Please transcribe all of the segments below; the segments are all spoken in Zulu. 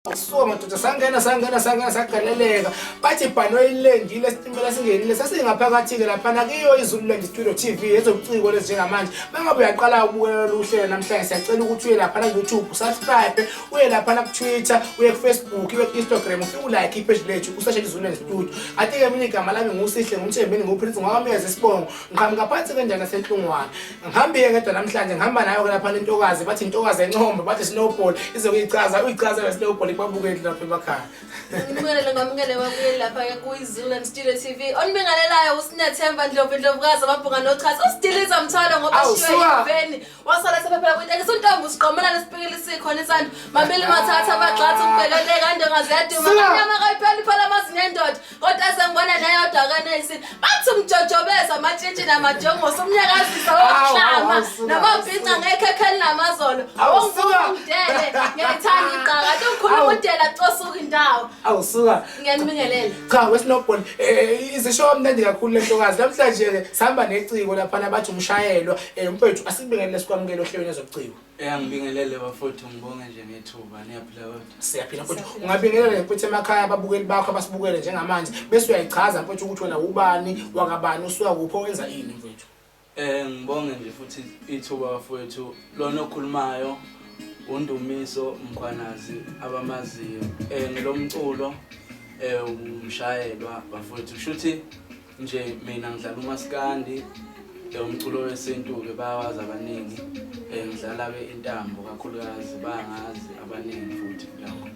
So madoda sangena sagaleleka bathi bhano ilendile isitimela singenile sasingaphakathi ke lapha kiyo iZululand Studio TV ezobuciko lezi njengamanje bengabe uyaqala ukubukela luhlelo namhlanje siyacela ukuthi uye lapha na YouTube subscribe uye lapha na Twitter uye ku Facebook uye ku Instagram ufike ulike ipage lethu usearch iZululand Studio ati ke mina igama lami ngusihle ngumthembeni nguprince ngawameza isibongo ngikhamba ngaphansi kanjani nasenhlungwane ngihambe ngedwa namhlanje ngihamba nayo lapha intokazi bathi intokazi encombe bathi snowball izokuyichaza uyichaza la snowball ikubukela lapha emakhaya ngamukele wabuyela lapha ku iZululand Studio TV onibingelelayo uSinethemba Ndlovukazi ababhunga nochaza usidiliza mthwalo ngoba shiwe eveni wasala sephela kwinto ngisontombi usiqomelana sipikile sikhona isandla mabili mathatha abagxathu ubhekelele kande ngaziyaduma kanyama kayiphela iphala amazinyo endoda kodwa sengibona nayo odakane isini bathi umjojobeza amatshitshi namajongo somnyakazisa wokuhlama namabhinca ngekhekheli namazolo ongumdele ngiyayithanda iqaka ukhuluma udela cosuka indawo awusuka ngiyanibingelela cha wesinobholi izisho mnandi kakhulu lentokazi namhlanje ke sihamba neciko lapha nabathi umshayelwa mfethu asibingelele sikwamukele ohlelweni ezobuciko ngibingelele bafowethu ngibonge nje ngethuba niyaphila kodwa siyaphila mfethu ungabingelela mfethu emakhaya ababukeli bakho abasibukele njengamanje bese uyayichaza mfethu ukuthi wena ubani wakabani usuka kuphi wenza ini mfethu ngibonge nje futhi ithuba bafowethu lona okhulumayo uNdumiso Mkhwanazi abamaziyo ngilomculo umshayelwa bafowethu kushuthi nje mina ngidlala umaskandi umculo wesintu ke bayawazi abaningi ngidlala ke intambo kakhulukazi bangazi abaningi futhi lapho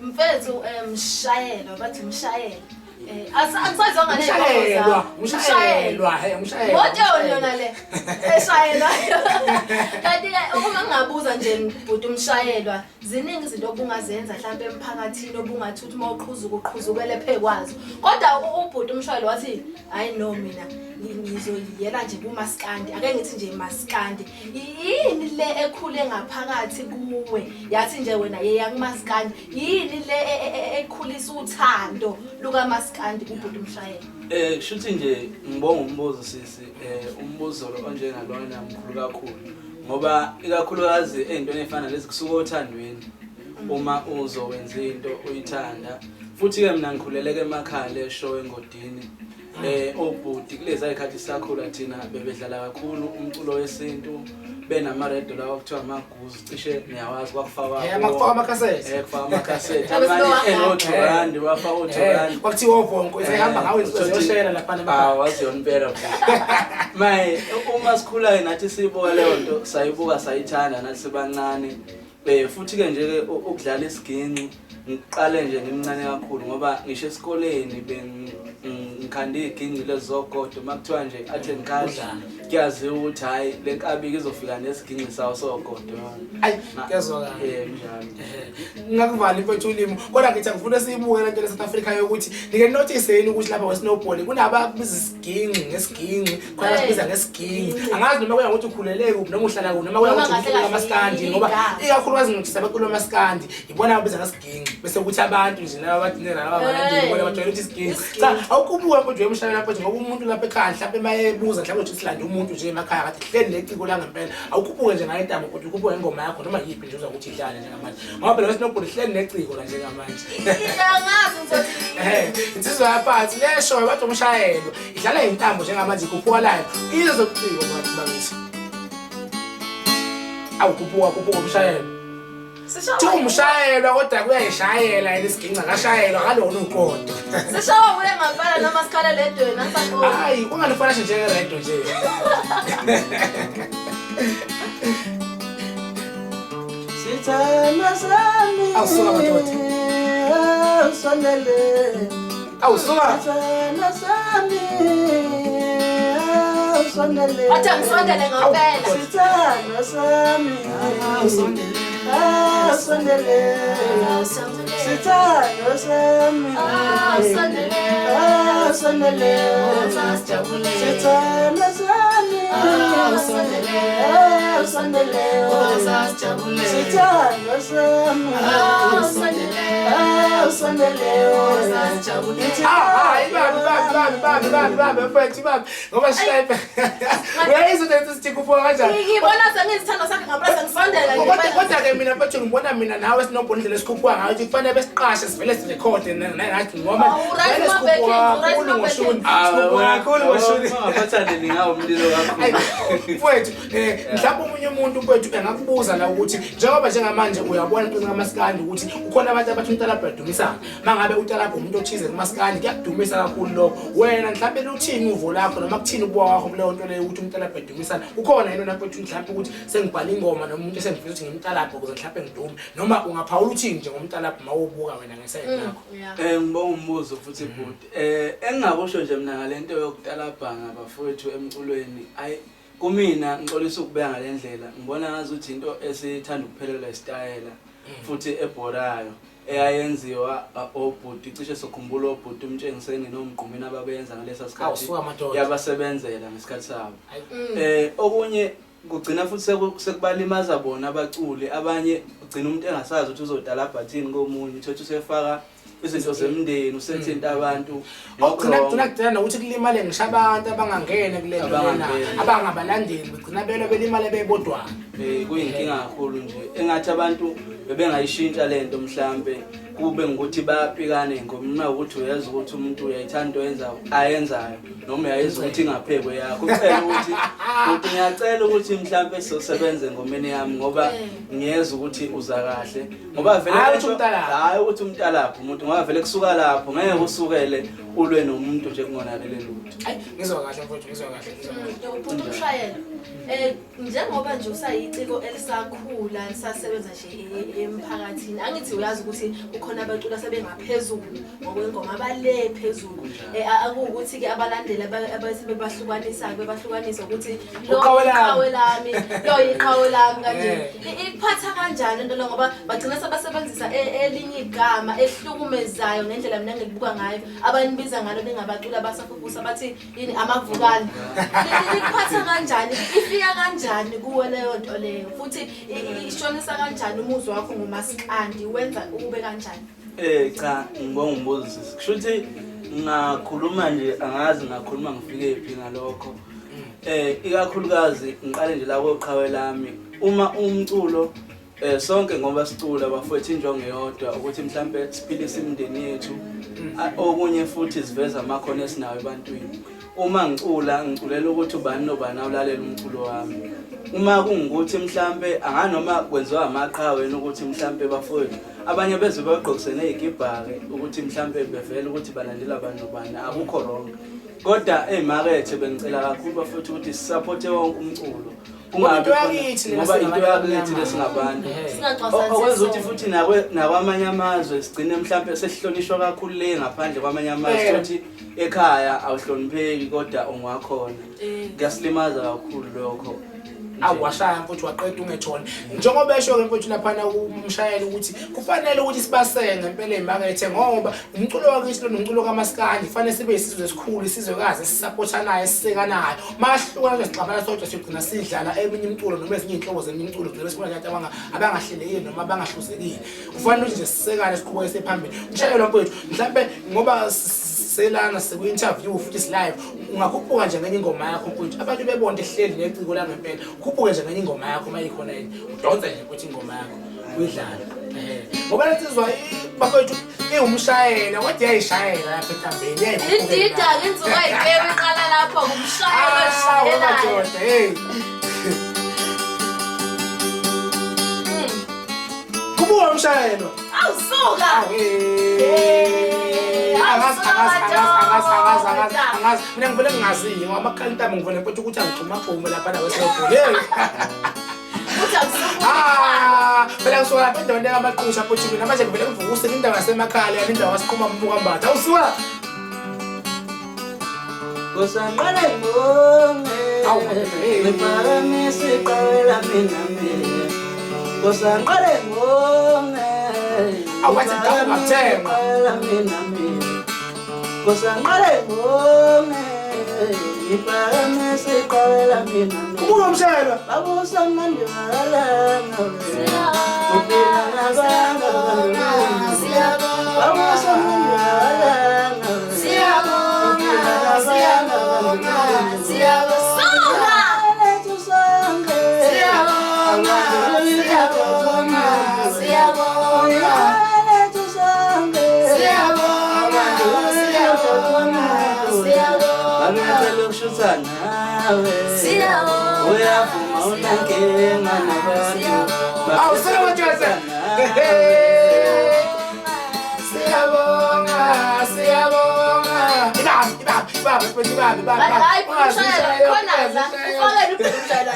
mfethu mshayelwa bathi mshayelwa angisazonga umshayelwa Moto yona le eshayelwa kanti uma ngingabuza nje bhuti umshayelwa ziningi izinto obungazenza mhlawumbe emphakathini obungathi uthi mawuqhuzukele phekwazi kodwa ubhuti umshayelwa wathi hayi no mina ngizoyela nje kumaskandi ake ngithi nje maskandi yini le ekhule ngaphakathi kuwe yathi nje wena yeya kumaskandi yini le ekhulisa uthando luka maskandi kubhuti umshayelwa shuthi nje ngibonga umbuzo sisi umbuzo lo onjengalona mkhulu kakhulu ngoba ikakhulukazi ezintweni efana lezi kusuka othandweni uma uzowenza into uyithanda futhi ke mina ngikhuleleke emakhaya le show engodini obhuti kulezi ayikhathi sakhula thina bebedlala kakhulu umculo wesintu benama radio lawo kuthiwa amaguzu cishe niyawazi kwakufaka makufaka amakhasethi kufaka amakhasethi amanye enothorandi wafaka uthorandi kwakuthiwa ovonko isehamba ngawe izoshela lapha waziyonipela maye uma sikhula nathi siyibuka leyo nto sayibuka sayithanda nathi sibancane futhi ke nje ukudlala isiginci ngiqale nje ngimncane kakhulu ngoba ngisho esikoleni ngikhande iginci lezogodo makuthiwa nje athi ngikadla kuyazi ukuthi hayi lenkabiki izofika nesiginci sawo sogodo hayi kuyazwakala njalo ngakuvali mfethu ulimo kodwa ngithi ngifuna siyibuke lento leSouth Africa yokuthi nike notice yini ukuthi lapha weSnowball kunababiza isiginci ngesiginci khona sibiza ngesiginci angazi noma kuya ukuthi ukhuleleke kuphi noma uhlala kuphi noma kuya ukuthi ukhuleka amaskandi ngoba ikakhulukazi ngithisa bekhuluma amaskandi ibona ababiza ngesiginci bese ukuthi abantu nje laba badinela laba abantu bona bajwayele ukuthi isiginci cha awukubuka mfethu wemshayela lapha nje ngoba umuntu lapha ekhaya mhlawumbe mayebuza mhlawumbe ukuthi silande umuntu nje emakhaya kathi hleli leciko la ngempela awukubuke nje ngayo intamo kodwa ukubuka ingoma yakho noma yiphi nje uzakuthi idlale njengamanje ngoba phela weSnowball hleli neciko la njengamanje angazi ngizothi insizwa yaphansi lesho bathi umshayelwa idlala intambo njengamanje kuphuka live izobuciko bakithi awukubuka umshayelwa Thi umshayelwa kodwa kuyayishayela yena isiginci akashayelwa ngalona ugodo sishawa kuye ngempela noma sikhala ledweni asaqola hayi unganifana nje radio nje Sithana sami awusuka madoda awusanele awusuka sithana sami awusanele athi angisondele ngempela sithana sami awusondele awusanele sithana sami awusanele awusanele sasijabule sithana sami awusanele awusanele sasijabule sithana sami awusanele sasijabule hayi babi mfethu babi ngoba shayipha uyayizwa ukuthi sithi kuphuka kanjani ngibona sengizithanda sakhe ngempela sengisondela kodwa Kodwa ke mina mfethu ngibona mina nawe sinobona indlela esikhuphuka ngayo ukuthi kufanele besiqashe sivele sirekhode nangathi ngoba Right, ngoshuni kakhulu ngoshuni Abathandeni ngawo umlilo kakhulu. mfethu mhlawumbe omunye umuntu mfethu engakubuza la ukuthi njengoba njengamanje uyabona into ngamaskandi ukuthi ukhona abantu abathi umntalabha yadumisana mangabe utalabha umuntu othize kumaskandi kuyadumisa kakhulu lokho wena mhlawumbe luthini uvo lakho noma kuthini ubuwa wakho kuleyo nto leyo ukuthi umntalabha yadumisana ukhona yena mfethu mhlawumbe ukuthi sengibhala ingoma noma umuntu esengifisa ukuthi ngimntalabha ukuze mhlawumbe ngidume noma ungaphawula uthini nje ngomntalabha mawubuka wena ngesayini lakho Ngibonga umbuzo futhi bhuti. Engingakusho nje mina ngalento yokutalabha ngabafowethu emculweni. Ayi kumina ngixolisa ukubeka ngalendlela. Ngibona ngazuthi into esithanda ukuphelela isitayela futhi ebhorayo eyayenziwa obhuti cishe sokhumbula obhuti umtshengiseni nomgqumeni ababenza ngalesa sikhathi yabasebenzela ngesikhathi sabo. Okunye kugcina futhi sekubalimaza bona abaculi abanye ugcina umuntu engasazi ukuthi uzodalabha thini komunye uthi usefaka izinto zemndeni usethinta abantu ngokugcina ukuthi kulimale ngisho abantu abangangene kule nto lena abangabalandeli begcina belimale bebodwana kuyinkinga kakhulu nje engathi abantu bebengayishintsha lento mhlambe kube ngokuthi bayapikane ngomna ukuthi uyazi ukuthi umuntu uyayithanda ayenzayo noma uyayiza ukuthi ingaphekwe yakho ucela ukuthi ngiyacela ukuthi mhlambe sizosebenze ngomeni yami ngoba ngiyeza ukuthi uza kahle ngoba vele hayi ukuthi umntalapho umuntu ngoba vele kusuka lapho ngeke usukele ulwe nomuntu nje kungonakele lutho. Hayi ngizwa kahle mfowethu ngizwa kahle umuntu umshayelo njengoba nje usayiciko elisakhula lisasebenza nje emphakathini angithi uyazi ukuthi ukhona abantu asebengaphezulu ngokwengoma abale phezulu akuwukuthi ke abalandeli abasebebahlukanisa ukuthi lo iqhawe lami lo iqhawe lami kanje ikuphatha kanjani into lo ngoba bagcina sebasebenzisa elinye igama ehlukumezayo ngendlela mina ngilibuka ngayo abanibiza ngalo ningabacula basafufusa bathi yini amavukani ikuphatha kanjani ifika kanjani kuwe leyo nto leyo futhi ishonisa kanjani umuzwa wakho ngomaskandi wenza ube kanjani cha ngibonga umbuzo kusho ukuthi ngakhuluma nje angazi ngakhuluma ngifike phi ngalokho ikakhulukazi ngiqale nje la kweqhawe lami uma umculo sonke ngoba sicula bafowethu injongo eyodwa ukuthi mhlambe siphilise imindeni yethu okunye futhi siveza amakhono esinawo ebantwini uma ngiculela ukuthi ubani nobani awulalela umculo wami uma kungukuthi mhlambe anganoma kwenziwa amaqhawe ukuthi mhlambe bafowethu abanye beze bagqokisene igibhake ukuthi mhlambe bevela ukuthi balandela abantu nobani akukho wrong kodwa ezimakethe bengicela kakhulu bafowethu ukuthi sisupporte wonke umculo kungabi ngoba into yakithi lesingabantu okwenza ukuthi futhi nakwamanye amazwe sigcine mhlambe sesihlonishwa kakhulu le ngaphandle kwamanye amazwe futhi ekhaya awuhlonipheki kodwa ongwakhona kuyasilimaza kakhulu lokho awashaya mfowethu waqeda ungethona njengoba esho ke mfowethu lapha umshayeli ukuthi kufanele ukuthi sibasenge ngempela ezimakethe ngoba umculo wakithi lo nomculo kaMaskandi kufanele sibe isizwe esikhulu isizwekazi esisupportanayo esisekanayo mahlukana nje sixabana sonke sigcina sidlala eminye imculo noma ezinye inhlobo zeminye imculo gcina sibona nje abangahlelekile noma abangahluzekile kufanele nje sisekane siqhubeke phambili umshayeli mfowethu mhlambe ngoba selana seku-interview futhi live ungakhuphuka nje ngenye ingoma yakho mfowethu abantu bebonke ehleli neciko la ngempela ukhuphuke nje ngenye ingoma yakho mayikhona yini udonse nje futhi ingoma yakho uyidlala ngoba lensizwa bafowethu iwumshayela kodwa yayishayela lapha ethambeni indida inzuka ayibheke iqala lapho ngumshayela eshayelayo kubuka umshayelo awusuka angazi mina ngivele ngingaziyo ngoba amakhalintamo ngivele mfowethu ukuthi angigxuma gxume lapha nawe siyobhola phela kusuka lapha endaweni yakamaqusha mfowethu mina manje ngivele ngivukuse indawo yasemakhaya yani indawo yasiqhuma mbuka mbatha awusuka Kusangqale ngonge ngiphakamisa iqhawe lami nami Kusangqale ngonge awathi ngakuthenga lami nami Kusangqale ngonge ngiphakamisa iqhawe lami nami kubuka umshayela babusa mnandi malanga Uphila nabanga babusa mnandi malanga Siyabonga nawe uyavuma unankinga nabantu awusebenzisa siyabonga ibaba hayi umshayela khona la ufake umshayela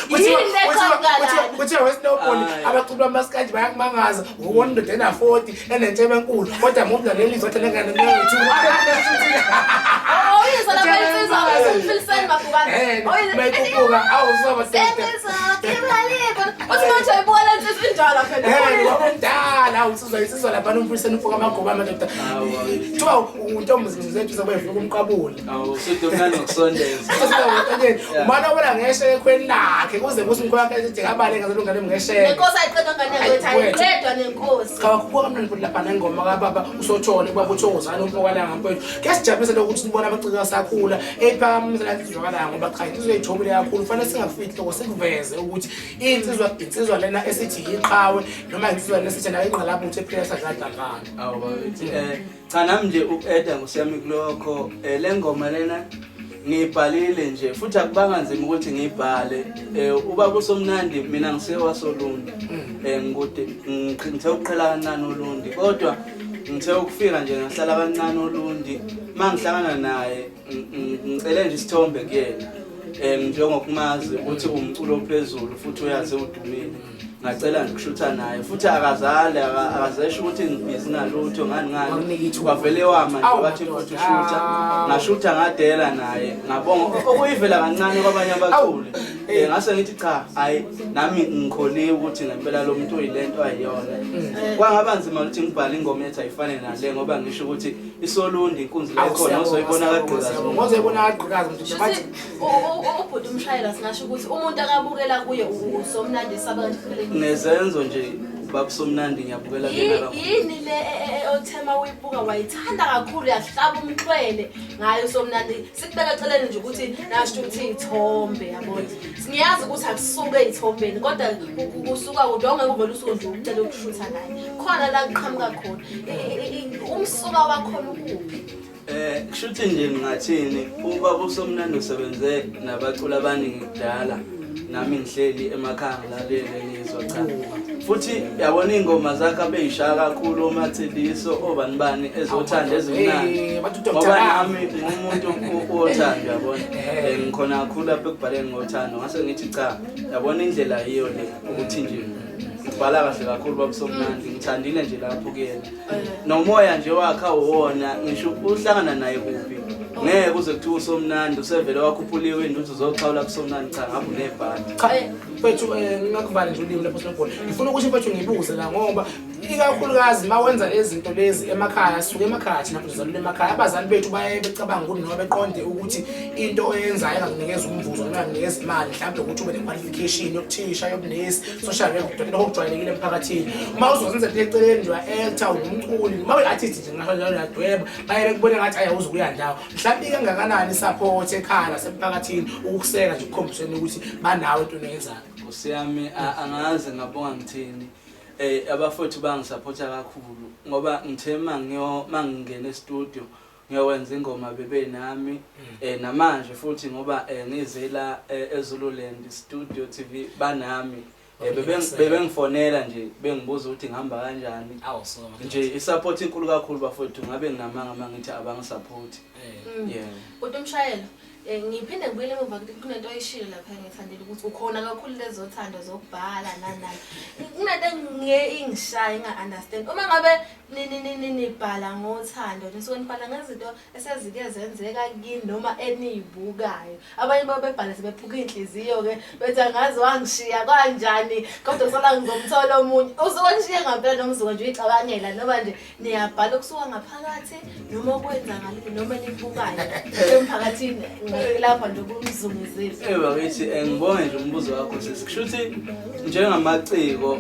yini lekhongalana kuthiwa weSnowball abaculi bamaskandi bayakumangaza ubona indoda ena-40 enentshebe enkulu kodwa ngoba leli zothi lengane oyizwa lapha insizwa ngasemfiliseni mabhukana mayikhuphuka awusoba uthi manje uyibuka le nsizwa injalo phela wabomdala awusizwa laphana umfiliseni ufuka amagoba amadoda kuthiwa untombi zethu zabefika umqabula Usudomnani ngokusondeza. umana obona ngeshe ekhweni lakhe kuze kuthi umkhwa wakhe ethi ngabale ngazolungane ngesheke nenkosi ayiqedwa ngane yakwethu ayiqedwa nenkosi kawakhuphuka kamnandi futhi lapha nengoma kababa usothole ubaba uThokozana umfokalanga mfowethu kuyasijabulisa lokuthi sibona abacika sakhula ephakamisa la sizwakala ngoba cha insizwa ejobule kakhulu kufanele singafihli lokho sikuveze ukuthi insizwa lena esithi iqhawe noma insizwa lena esithi nayo ingqalabo uthi epressure zadlangana Awubathi cha nami nje ukueda ngosiyami kulokho lengoma lena ngibhalile nje futhi akubanga nzima ukuthi ngibhale ubaba uSomnandi mina ngisewaSolundi ngikude ngithe ukuqhela kancane uLundi kodwa ngithe ukufika nje ngahlala kancane uLundi mangihlangana naye ngicele nje isithombe kuyena njengokumazi ukuthi umculo ophezulu futhi uyazi udumile ngacela ngikushutha naye futhi akazesho ukuthi ngibhizi ngalutho ngani kwavele wama nje wathi futhi ushutha ngashutha ngadela naye ngabonga okuyivela kancane kwabanye abaculi ngase ngithi cha hayi nami ngikholiwe ukuthi ngempela lo muntu uyilento ayiyona kwangaba nzima ukuthi ngibhale ingoma ethi ayifane nale ngoba ngisho ukuthi iSolundi inkunzi lekhona uzoyibona kagqikazi ngozoyibona kagqikazi mntu bathi ubhuti umshayela singasho ukuthi umuntu akabukela kuye uSomnandi sabantu nezenzo nje babuSomnandi ngiyabukela kena kakhulu yini le othema uyibuka wayithanda kakhulu yahlaba umxwele ngayo uSomnandi sikubeka eceleni nje ukuthi nasho ukuthi ithombe yabona singiyazi ukuthi akusuke ithombeni kodwa kusuka kudonge kuvela usuku nje ucela ukushutha naye khona la kuqhamuka khona umsuka wakhona ukuphi kushuthi nje ngathini ubaba uSomnandi usebenze nabaculi abaningi kudala nami ngihleli emakhaya ngilalele nizwa cha futhi yabona ingoma zakhe abeyishaya kakhulu oMatheliso obanibani ezothanda ezimnandi ngoba nami ngumuntu othanda yabona ngikhona kakhulu lapha ekubhaleni ngothando ngase ngithi cha yabona indlela yiyo le ukuthi nje ngibhala kahle kakhulu babuSomnandi ngithandile nje lapho kuyena nomoya nje wakhe awona ngisho uhlangana naye kuphi ngeke kuze kuthiwa uSomnandi usevele wakhuphuliwe induthu zokuxawula kuSomnandi cha ngabe unebhadi cha mfethu ngakubali nje ulimi lapho Snowball ngifuna ukuthi mfethu ngibuze la ngoba ikakhulukazi mawenza lezi zinto lezi emakhaya sisuke emakhaya thina kuzalula emakhaya abazali bethu baye becabanga ukuthi noma beqonde ukuthi into oyenzayo engakunikeza umvuzo noma engakunikeza imali mhlawumbe ukuthi ube ne-qualification yokuthisha yobunesi social worker lokho kujwayelekile emphakathini uma uzozenza le eceleni nje wa-actor umculi uma uyi-artist nje ngasho njalo uyadweba baye bekubone ngathi ayawuze ukuya ndawo mhlawumbe kangakanani support ekhaya nasemphakathini ukukuseka nje ukukhombiseni ukuthi banawe into oyenzayo usiyami angazi ngabonga ngithini abafowethu bangisupporta kakhulu ngoba ngithe mangingena e-studio ngiyowenza ingoma bebe nami namanje futhi ngoba ngizela eZululand Studio TV banami bebengifonela nje bengibuza ukuthi ngihamba kanjani nje isupport inkulu kakhulu bafowethu ngabe nginamanga mangithi abangisupport kodwa umshayelo ngiphinde ngibuyele emuva kunento oyishilo lapha ngithandela ukuthi ukhona kakhulu lezo thando zokubhala nanani kunento ingishaya nga-understand uma ngabe nibhala ngothando nisuke nibhala ngezinto esezike zenzeka kini noma eniyibukayo abanye babebhala sebephuka inhliziyo-ke bethi angazi wangishiya kanjani kodwa kusala ngizomthola omunye usuke nishiye ngampela noma usuke nje uyicabangela noma nje niyabhala okusuka ngaphakathi noma okwenzakalile noma nibukayo emphakathini lapha nje kumzungezile bakithi ngibonge nje umbuzo wakho sesikushuthi njengamaciko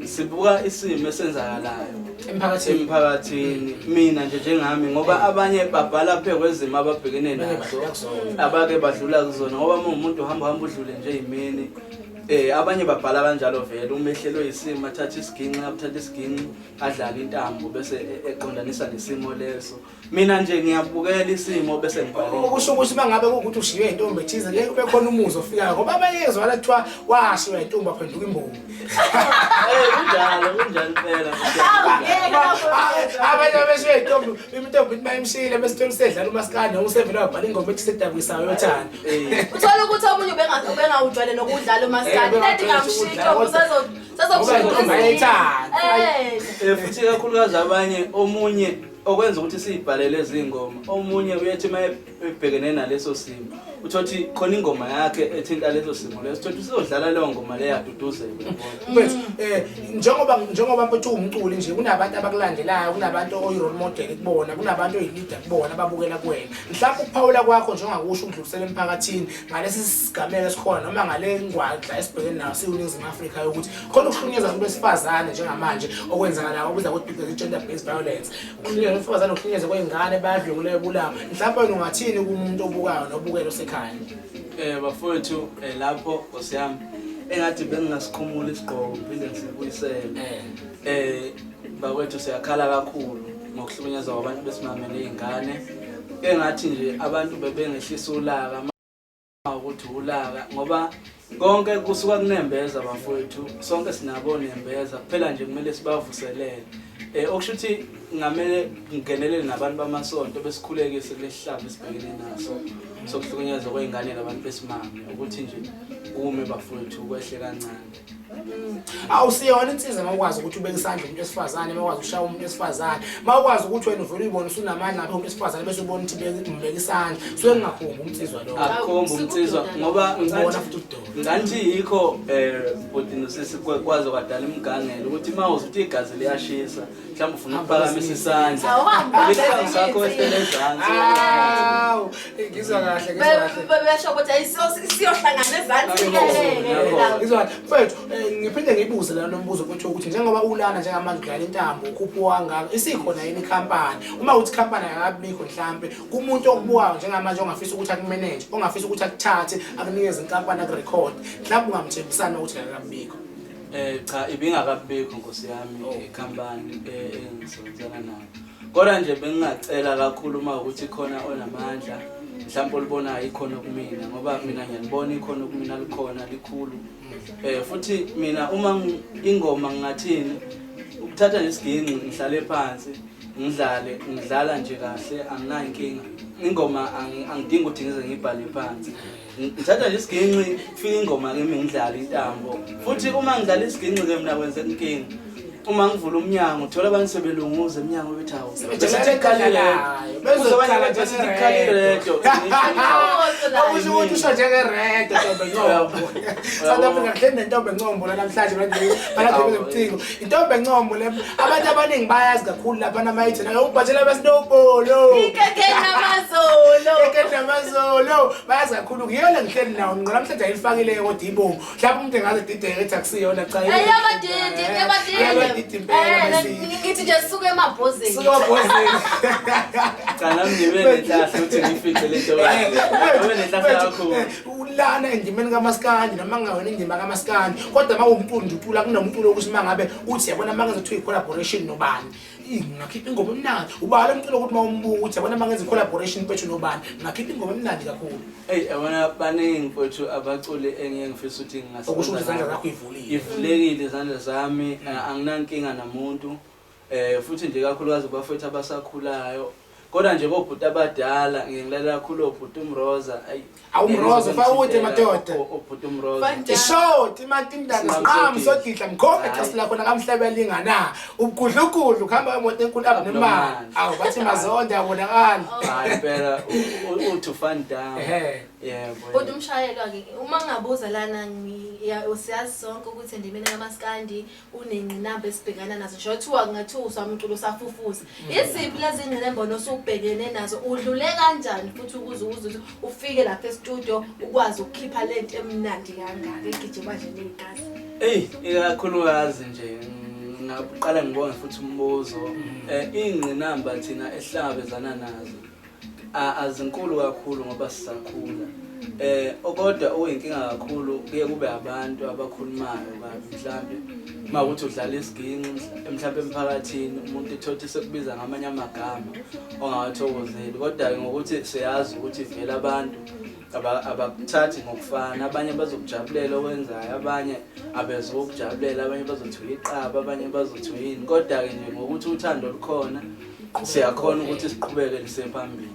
sibuka isimo esenzakalayo emphakathini mina nje njengami ngoba abanye babhala phe kwezimo ababhekene nazo abake badlula kuzona ngoba umuntu uhamba udlule nje imini abanye babhala kanjalo vele umehlelo isimo athatha isiginci adlala intambo bese eqondanisa nesimo leso mina nje ngiyabukela isimo bese ngibhala ukusho ukuthi bangabe ukuthi ushiye intombi ethize ngeke kube khona umuzi ofikayo ngoba abayezwa lathiwa washiwa intombi aphenduka imbovu kunjalo phela abanye abeshiye intombi imintombi bayimshile bese thola usedlala umaskandi usevela wabhala ingoma ethi sedabuyisayo yothana uthola ukuthi omunye ubengawujwayele nokudlala umaskandi lethi ngamshito futhi kakhulukazi abanye omunye okwenza ukuthi sibhalele izingoma omunye uyethi mayebhekene naleso simo uthothi khona ingoma yakhe ethinta leso simo leso uthothi usizodlala leyo ngoma le yaduduzela mfethu njengoba mfethu umculi nje kunabantu abakulandelayo kunabantu oyi-role model kubona kunabantu oyi-leader kubona ababukela kuwena mhlawumbe ukuphawula kwakho njengakusho ukudlulisela emphakathini ngalesi sigameko esikhona noma ngale ngwadla esibhekene nayo siyiNingizimu Afrika yokuthi khona ukuhlukunyezwa kubantu besifazane njengamanje okwenzakalayo okubiza ukuthi gender based violence ukuhlukunyezwa besifazane ukuhlukunyezwa kwezingane bayadlunguleyo bulawa mhlawumbe ungathini kumuntu obukayo nobukela osekhaya bafowethu lapho osiyami engathi bengingasikhumula isigqoko phinde ngisibuyisele bakwethu siyakhala kakhulu ngokuhlukunyezwa kwabantu besimame nezingane engathi nje abantu bebengehlisa ulaka ukuthi ulaka ngoba konke kusuka kunembeza bafowethu sonke sinabo nembeza kuphela nje kumele sibavuselele okushuthi ngamele ngingenelele nabantu bamasonto besikhulekise kulesihlaba esibhekene naso sokuhlukunyezwa kwezingane nabantu besimame ukuthi nje kume bafowethu kwehle kancane awusiyona insizwa mawukwazi ukuthi ubeke isandla umuntu esifazane mawukwazi ukushaya umuntu esifazane mawukwazi ukuthi wena uvele uyibone usunamandla lapho umuntu esifazane bese ubona ukuthi umbeka isandla suke ngingakhomba umtsizwa lo akukhomba umtsizwa ngoba ngibona futhi udodo ngathi yikho bodi nosesikwazi kwadala imigangelo ukuthi mawuze ukuthi igazi liyashisa mhlawumbe ufuna ukuphakamisa isandla isandla sakho eselezansi ngizwa kahle besho ukuthi siyohlangana ezansi ngizwa mfethu ngiphinde ngibuze la nombuzo ukuthi njengoba ulana njengamanje udlala intambo ukhupho wangaka isikhona yini ikhampani uma uthi ikhampani akabikho mhlambe kumuntu okubukayo njengamanje ongafisa ukuthi akumanage ongafisa ukuthi akuthathe akunikeze inkampani akurecord mhlawumbe ungamthembisana ukuthi akabikho cha ibingakabikho Nkosi yami ikhampani engisebenzana nayo kodwa nje bengingacela kakhulu uma ukuthi khona onamandla mhlawumbe ulibonayo ikhono kumina ngoba mina ngiyalibona ikhono kumina likhona likhulu futhi mina uma ingoma ngingathini ukuthatha nesiginci ngihlale phansi ngidlala nje kahle anginayo inkinga ingoma angidingi ukuthi ngize ngibhale phansi ngithatha nje isiginci kufika ingoma kimi ngidlala intambo futhi uma ngidlala isiginci ke mina kwenza inkinga uma ngivula umnyango uthola abantu sebelunguza emnyango bethi hawo bezokhala nje sikhalile leto awusho ukuthi usho njenge-red Ntombi Ncombo South Africa kuhleli nentombi Ncombo la namhlanje balapha bezobuciko intombi Ncombo le abantu abaningi bayazi kakhulu lapha namayithi nayo ubhatshela besinobolo ikeke namazolo bayazi kakhulu yiyo le ngihleli nawo ngqola namhlanje ayifakile kodwa ibomvu mhlawumbe umuntu engaze dideke ethi akusiyona cha ngithi nje suke emabhozeni cha nami ngibe nenhlahla ukuthi ngifice lento ngibe nenhlahla kakhulu ulana endimeni kaMaskandi noma ngawena indima kaMaskandi kodwa mawumculo nje ucula kunomculo ukuthi mangabe uthi yabona mangenza ukuthi i-collaboration nobani ngakhipha ingoma emnandi ubala umculo ukuthi mawumbuka ukuthi yabona mangenza i-collaboration bethu nobani ngakhipha ingoma emnandi kakhulu yabona baningi mfowethu abaculi engeke ngifisa ukuthi okusho ukuthi izandla zakho ivulekile izandla zami anginankinga namuntu futhi nje kakhulukazi bafethu abasakhulayo kodwa nje bobhuti abadala ngilalela kakhulu obhuti uMroza awuMroza fawuthi madoda obhuti uMroza ishort imantindana siqhamu sodidla mkhombe xasi lakho nakamhlabela na ukudlukudlu kuhamba emoto enkulu nemali awu bathi mazonda yabonakala hayi phela uthi fan down yebo kodwa umshayelo ake uma ngabuza lana usiyazi sonke ukuthi endimeni kaMaskandi unengqinamba esibhekana nazo nje kuthiwa kungathiwa usomculo safufuza iziphi lezi ngqinamba nosubhekene nazo udlule kanjani futhi ukuze ufike lapha e-studio ukwazi ukukhipha lento emnandi kangaka egijima nje negazi ikakhulukazi nje ngaqala ngibonge futhi umbuzo ingqinamba thina ehlangabezana nazo azinkulu kakhulu ngoba sisakhula okodwa oyinkinga kakhulu kuye kube abantu abakhulumayo kabi mhlambe mawukuthi udlala isiginci mhlambe emphakathini umuntu ethothi sekubiza ngamanye amagama ongawathokozeli kodwa ngokuthi siyazi ukuthi vele abantu abakuthathi ngokufana abanye bazokujabulela okwenzayo abanye abezokujabulela abanye bazothuka iqaba abanye bazothuka yini kodwa ke nje ngokuthi uthando lukhona siyakhona ukuthi siqhubeke lisephambili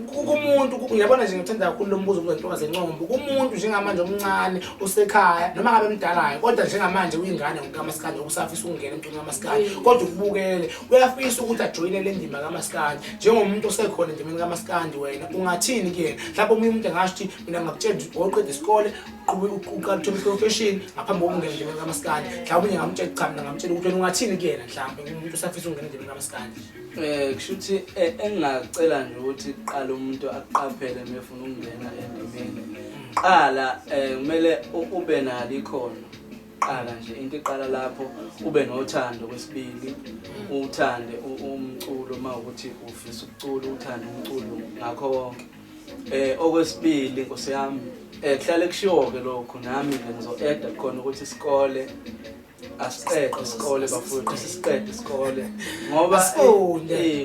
kumuntu uyabona nje ngithanda kakhulu lo mbuzo ubuzentokazi encombo kumuntu njengamanje omncane usekhaya noma ngabe emdalayo kodwa njengamanje uyingane ngokaMaskandi usafisa ukungena emntwini kaMaskandi kodwa ukubukele uyafisa ukuthi ajoyine le ndima kaMaskandi njengomuntu osekhona endimeni kaMaskandi wena ungathini kuyena mhlawumbe omunye umuntu engasho ukuthi mina ngakutshela ukuthi oqeda isikole uqala uthola profession ngaphambi kokungena endimeni kaMaskandi mhlawumbe ngingamtshela cha mina ngamtshela ukuthi ungathini kuyena mhlawumbe umuntu osafisa ukungena endimeni kaMaskandi kushuthi engingacela nje ukuthi qala umuntu aqaphele mefuna ukungena endimeni qala kumele ube nalo ikhono qala nje into iqala lapho ube nothando kwesibili uthande umculo mawukuthi ufisa ukucula uthande umculo ngakho konke okwesibili Nkosi yami kuhlale kushiwo ke lokho nami ngizo-add khona ukuthi isikole asiqede isikole bafowethu sisiqede isikole ngoba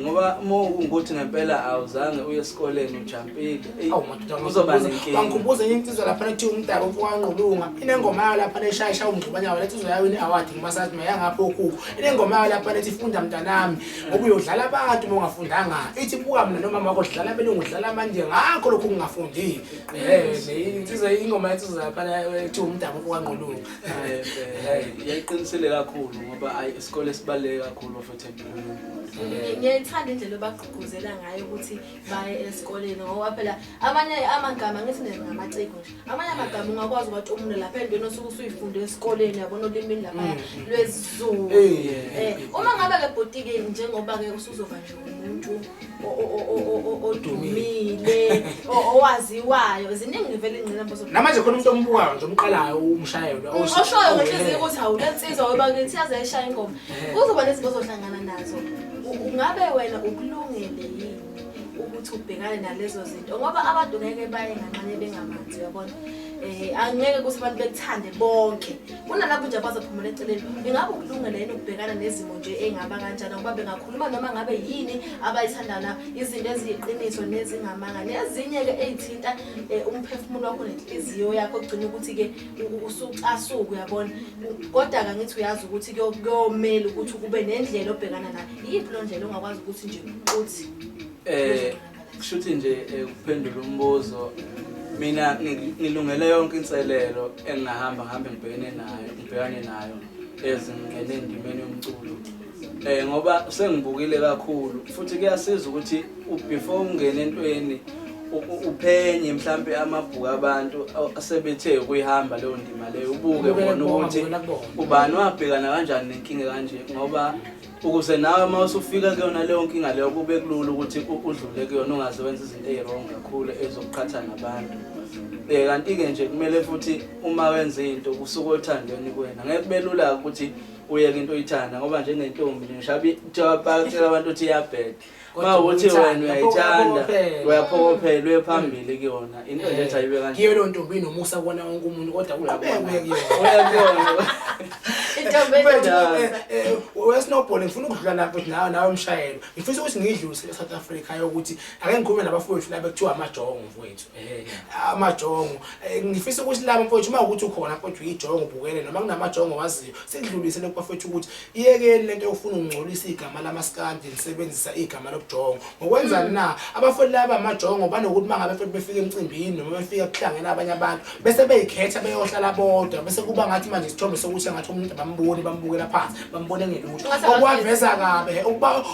ngoba ukuthi ngempela awuzange uye esikoleni ujampile uzoba nenkinga wangikhumbuza insizwa lapha ethi umdaba uFukanqulunga inengoma yayo lapha eshayisha umngxubanyana lethi uzoyawini award ngimasathi mayangapho okuku inengoma yayo lapha lethi funda mntanami ngoba uyodlala abantu bongafundanga ithi buka mina nomama wakho dlala belungu dlala manje ngakho lokho kungafundi insizwa ingoma yathi lapha ethi umdaba uFukanqulunga yayiqinisele kakhulu ngoba ayi isikole sibaleke kakhulu futhi empilweni. Ngiyayithanda indlela obagqugquzela ngayo ukuthi baye esikoleni ngoba phela amanye amagama ngithi ngamaciko nje amanye amagama ungakwazi ukuthi umuntu lapha endweni osuke usuyifunde esikoleni yabona ulimini lapha lwesiZulu uma ngabe ke botike njengoba ke usuzova nje umuntu odumile owaziwayo ziningi vele ingqinamba namanje khona umuntu ombukayo nje umqalayo umshayelo oshoyo ngenhliziyo ukuthi awulensizwa ngoba ngithi yaze eshaya ingoma kuzoba nezinto ozohlangana nazo ungabe wena ukulungele yini ukuthi ubhekane nalezo zinto ngoba abantu ngeke baye nganqane bengamanzi uyabona angeke ukuthi abantu bekuthande bonke kunalapho nje abazophumela eceleni ingabe ukulungela yini ukubhekana nezimo nje engaba kanjani ngoba bengakhuluma noma ngabe yini abayithandana izinto eziyiqiniso nezingamanga nezinye ke ezithinta umphefumulo wakho nenhliziyo yakho ogcina ukuthi ke usucasuka uyabona kodwa ake ngithi uyazi ukuthi kuyomela ukuthi kube nendlela obhekana nayo yiphi lo ndlela ongakwazi ukuthi nje uthi kushuthi nje ukuphendula umbuzo mina ngilungele yonke inselelo engahamba ngibhekane nayo ezingene endimeni yomculo ngoba sengibukile kakhulu futhi kuyasiza ukuthi before ungene entweni uphenye mhlambe amabhuku abantu asebethe ukuyihamba leyo ndima leyo ubuke bona ukuthi ubani wabhekana kanjani nenkinga kanje ngoba ukuze nawe mawusufika kuyona leyo nkinga leyo kube kulula ukuthi udlule kuyona ungaze wenza izinto ezirong kakhulu ezokuqhatha nabantu kanti ke nje kumele futhi uma wenza into kusuka othandweni kuwena ngeke kube lula ukuthi uyeke into oyithanda ngoba njengentombi ngishabi utshela abantu ukuthi iyabheda mawuthi wena uyayithanda uyaphokophela uyephambili kuyona into nje ethi ayibe kanje kiyo lo ntombi nomusa kubona wonke umuntu kodwa uyabheka kuyona Wesnowball ngifuna ukudlula lapho nawe mshayelo ngifisa ukuthi ngidlulise eSouth Africa yokuthi ake ngikhulume nabafowethu laba ekuthiwa amajongo mfowethu amajongo ngifisa ukuthi laba mfowethu uma ukuthi ukhona mfowethu ijongo ubukele noma kunamajongo waziyo sikudlulise lokubafowethu ukuthi iyekeni lento yofuna ukungcolisa igama lamaskandi lisebenzisa igama lokujongo ngokwenzani na abafowethu laba amajongo banokuthi mangabe mfowethu befika emcimbini noma befika kuhlangene abanye abantu bese beyikhetha beyohlala bodwa bese kuba ngathi manje isithombe sokuthi ngathi umuntu bambukela phansi bambone ngelutho okwaveza kabe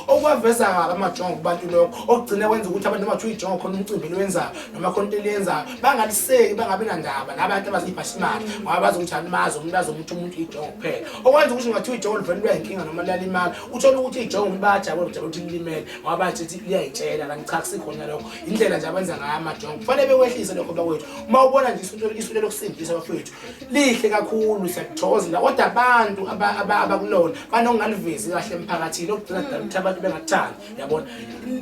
okwaveza kabe amajongo kubantu lokho okugcina kwenza ukuthi abantu abathu ijongo khona umcimbi lowenza noma khona into eliyenza bangaliseki bangabe nandaba nabantu abazibhashimali ngoba bazokuthi alimazi umuntu azomuthi umuntu ijongo kuphela okwenza ukuthi ungathi ijongo livele lwenkinga noma lalimala uthola ukuthi ijongo bayajabula ukuthi lilimele ngoba bathi liyayitshela kanti cha kusikhona lokho indlela nje abenza ngayo amajongo kufanele bewehlise lokho bakwethu uma ubona nje isunto lokusindisa bafethu lihle kakhulu siyakuthokozela kodwa abantu abakulona banongalivezi kahle emphakathini okugcina ukuthi abantu bengathandi yabona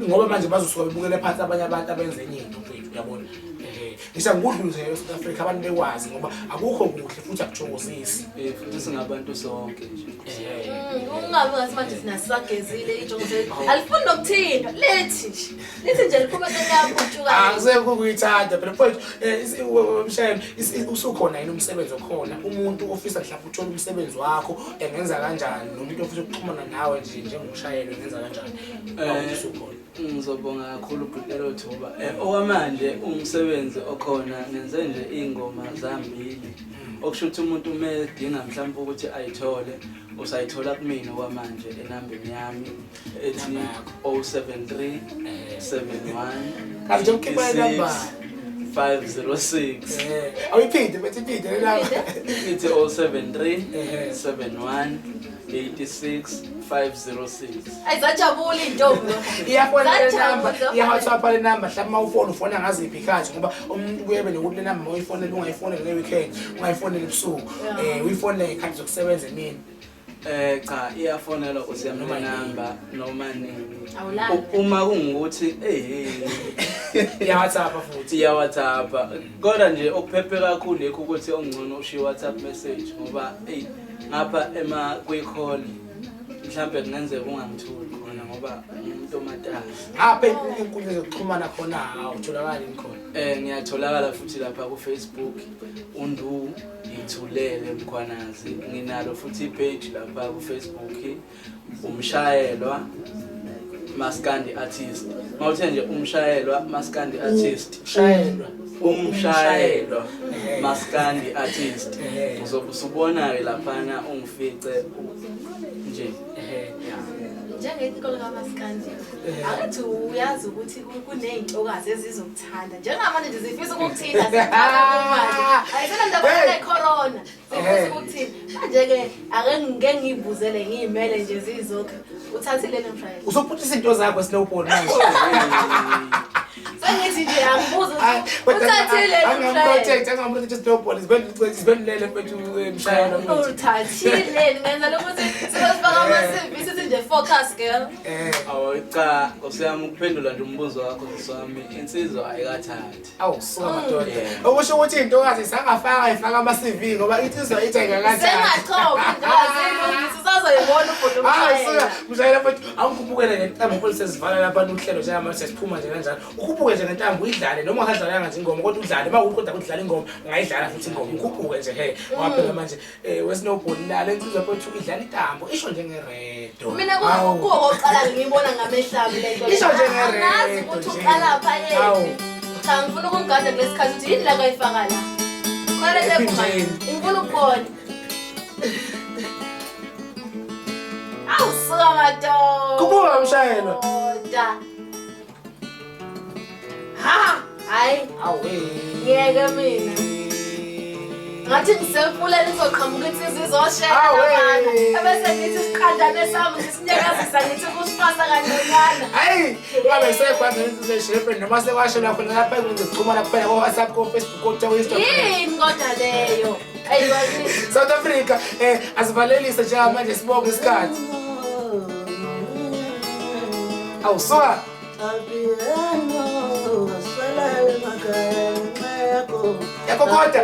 ngoba manje bazosuka bebukele phansi abanye abantu abenza enye into mfethu yabona ngisa ngudlulise eSouth Africa abantu bekwazi ngoba akukho kuhle futhi akujongosisi futhi singabantu sonke nje ungabe ngathi manje sinasagezile ijongo zethu alifuni nokuthinta lithi nje liphuma seniyaphutshuka akusekho kuyithanda phela mfethu umshayeli usukhona yini umsebenzi okhona umuntu ofisa mhlawumbe uthola umsebenzi wakho engenza kanjani nomuntu ofisa ukuxhumana nawe nje njengomshayeli engenza kanjani usukhona ngizobonga kakhulu Bhutelo Thuba okwamanje umsebenzi okhona ngenze nje ingoma zambili okusho ukuthi umuntu medinga mhlawumbe ukuthi ayithole usayithola kumina okwamanje enambeni yami ethi 073 71 kanti ukhipha inamba 506 awuyiphinde bethi le namba ithi 073 71 86 506 ayizajabula intombi iyafona le namba iya-WhatsApp le namba mhlawumbe ufona ngaziphi ikhathi ngoba umuntu kuyebe nokuthi le namba uyifonele ungayifonele nge-weekend ungayifonele ebusuku uyifonele ngey'khathi zokusebenza emini cha iyafonela usiyami namba noma nini uma kungukuthi iya-WhatsApp futhi iya-WhatsApp kodwa nje okuphephe kakhulu lekho ukuthi ongcono ushiye WhatsApp message ngoba ngapha kwi-call mhlambe kungenzeka ungangitholi khona ngoba umuntu omatasa ngapha inkundla zokuxhumana khona awutholakali khona ngiyatholakala futhi lapha ku-Facebook undu ngithulele Mkhwanazi nginalo futhi i-page lapha ku-Facebook umshayelwa Maskandi Artist mawuthe nje umshayelwa Maskandi Artist umshayelwa Maskandi Artist uzobona laphana ungifice nje njengeyinkolelo kaMaskandi akathi uyazi ukuthi kuneyintokazi ezizokuthanda njengamanje nje zifisa ukukuthinta zifaka ayisena ndaba yecorona zifisa ukukuthinta manje ke ake ngiyibuzele ngiyimele nje zizokho uthathile nomshayeli usophutha izinto zakho Snowball manje sengithi nje angibuza uthathile nomshayeli angamprotect Snowball izibendlele mfethu umshayeli uthathile ngenza lokuthi sibafaka ama-service sithi nje focus girl cha ngosiyami ukuphendula nje umbuzo wakho siswami insizwa ayikathathi awusuka madoda okusho ukuthi intokazi sangafaka ifaka ama-CV ngoba insizwa ithi ayikathathi sengachoka intokazi ngisazoyibona ubhuti umshayeli mshayeli mfethu awukhupukele ngentambo polisi esivala lapha uhlelo njengamanje siphuma nje kanjalo ukhuphuke nje ngentambo uyidlale noma ungadlalanga nje ingoma kodwa udlale uma uqoda ukudlala ingoma ungayidlala futhi ingoma ukhuphuke nje waphela manje weSnowball lale insizwa mfethu idlala intambo isho njengeredo mina kuwo oqala ngiyibona ngamehlabi lento isho njengeredo ukuthi uqala pha yini cha ngifuna ukungada kulesikhathi ukuthi yini la kayifaka la khona lephuma ngifuna ukubona awusuka madoda kubuka mshayelwa hayi awe ngeke mina ngathi ngisefulele izoqhamuka insizwa izoshela labana ebese ngithi siqandane sami ngisinyakazisa ngithi kusipasa kancanyana hayi ngabe sekwazi insizwa eshephe noma sekwashela khona lapha ekwenze ukuxhumana kuphela ko-WhatsApp ko-Facebook ko-Instagram yini kodwa leyo ayiwazi South Africa asivalelise njengamanje sibonge isikhathi awusuka yakho kodwa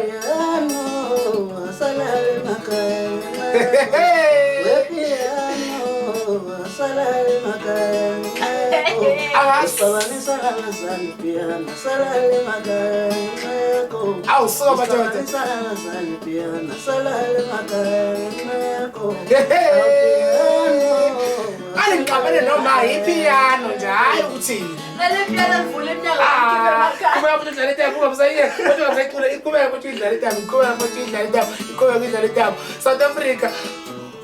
awusuka madoda ngiqabele noma ipiano nje hayi ukuthini lale piano livule iminyango ngikhiphe emakhaya kuba umuntu udlala itambo kungabusayiye kodwa ngizayicula iqhubeka ukuthi idlala itambo iqhubeka ukuthi idlala itambo iqhubeka idlala itambo South Africa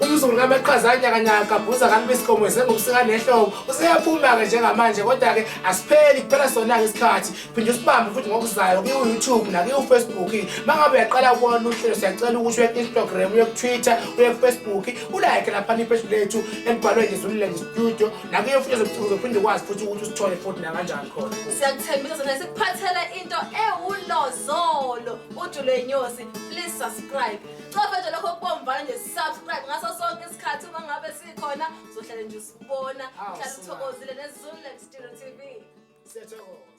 umzulu kaMaqhaza nyakanyaka kabhuza kanti besikomo sengubusika nehlobo useyaphuma ke njengamanje kodwa ke asipheli kuphela sona ke isikhathi phinde usibambe futhi ngokuzayo ku YouTube na ku Facebook mangabe uyaqala ukubona uhlelo siyacela ukuthi uye Instagram uye ku Twitter uye ku Facebook ulike lapha ipage lethu elibhalwe nje Zululand Studio na ku futhi uzophinde ukwazi futhi ukuthi usithole futhi na kanjani khona siyakuthembisa sona sikuphathela into ewulozolo uJulo Inyosi please subscribe cofa nje lokho kubomvana nje subscribe ngaso sonke isikhathi uma ngabe sikhona uzohlala nje usibona hlala uthokozile neZululand Studio TV siyathokoza